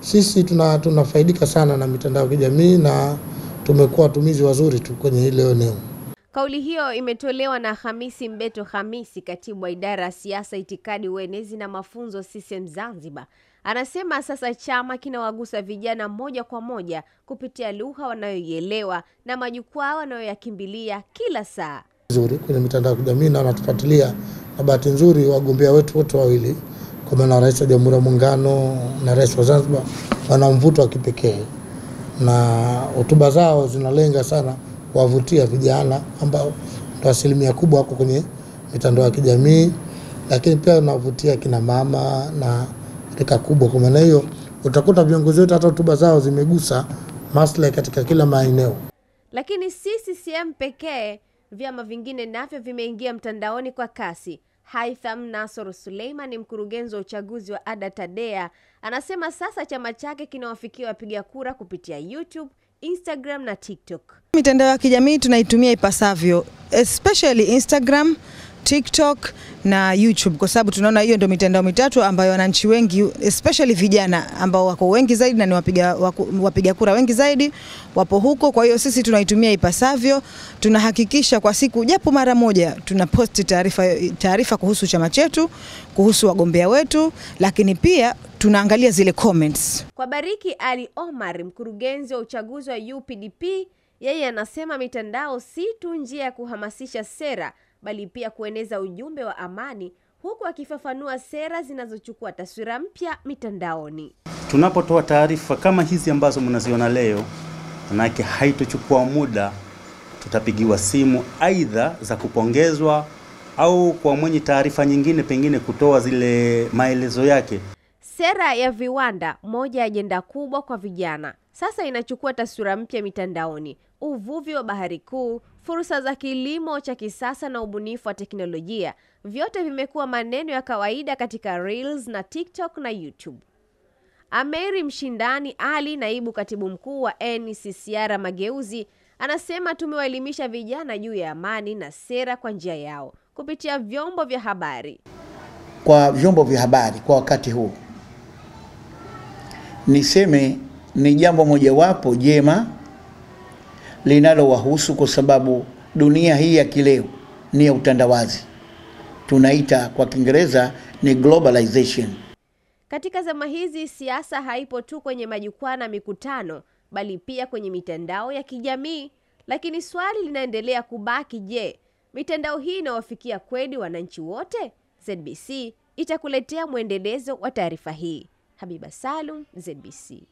Sisi tunafaidika sana na mitandao ya kijamii na tumekuwa watumizi wazuri tu kwenye hilo eneo. Kauli hiyo imetolewa na Hamisi Mbeto Hamisi, katibu wa idara ya siasa, itikadi, uenezi na mafunzo CCM Zanzibar. Anasema sasa chama kinawagusa vijana moja kwa moja kupitia lugha wanayoielewa na majukwaa wanayoyakimbilia kila saa. Nzuri kwenye mitandao ya kijamii na wanatufuatilia, na bahati nzuri wagombea wetu wote wawili, kwa maana Rais wa Jamhuri ya Muungano na Rais wa Zanzibar, wana mvuto wa kipekee na hotuba zao zinalenga sana kuwavutia vijana ambao ndio asilimia kubwa wako kwenye mitandao ya kijamii, lakini pia wanavutia kina mama na rika kubwa. Kwa maana hiyo utakuta viongozi wote hata hotuba zao zimegusa maslahi katika kila maeneo. Lakini si CCM pekee, vyama vingine navyo vimeingia mtandaoni kwa kasi. Haitham Nasor Suleiman ni mkurugenzi wa uchaguzi wa ADA TADEA, anasema sasa chama chake kinawafikia wapiga kura kupitia YouTube, Instagram na TikTok. Mitandao ya kijamii tunaitumia ipasavyo, especially Instagram, TikTok na YouTube, kwa sababu tunaona hiyo ndio mitandao mitatu ambayo wananchi wengi, especially vijana ambao wako wengi zaidi na ni wapiga kura wengi zaidi wapo huko. Kwa hiyo sisi tunaitumia ipasavyo, tunahakikisha kwa siku japo mara moja tunaposti taarifa kuhusu chama chetu, kuhusu wagombea wetu, lakini pia tunaangalia zile comments. Kwa Bariki Ali Omar, mkurugenzi wa uchaguzi wa UPDP, yeye anasema mitandao si tu njia ya kuhamasisha sera, bali pia kueneza ujumbe wa amani, huku akifafanua sera zinazochukua taswira mpya mitandaoni. Tunapotoa taarifa kama hizi ambazo mnaziona leo, manake haitochukua muda tutapigiwa simu aidha za kupongezwa au kwa mwenye taarifa nyingine pengine kutoa zile maelezo yake. Sera ya viwanda, moja ya ajenda kubwa kwa vijana, sasa inachukua taswira mpya mitandaoni. Uvuvi wa bahari kuu, fursa za kilimo cha kisasa na ubunifu wa teknolojia, vyote vimekuwa maneno ya kawaida katika Reels na TikTok na YouTube. Ameri Mshindani Ali, naibu katibu mkuu wa NCCR Mageuzi, anasema tumewaelimisha vijana juu ya amani na sera kwa njia yao kupitia vyombo vya habari. Kwa vyombo vya habari kwa wakati huu, niseme ni jambo mojawapo jema linalowahusu, kwa sababu dunia hii ya kileo ni ya utandawazi. Tunaita kwa Kiingereza ni globalization. Katika zama hizi siasa haipo tu kwenye majukwaa na mikutano, bali pia kwenye mitandao ya kijamii. Lakini swali linaendelea kubaki, je, mitandao hii inawafikia kweli wananchi wote? ZBC itakuletea mwendelezo wa taarifa hii. Habiba Salum, ZBC.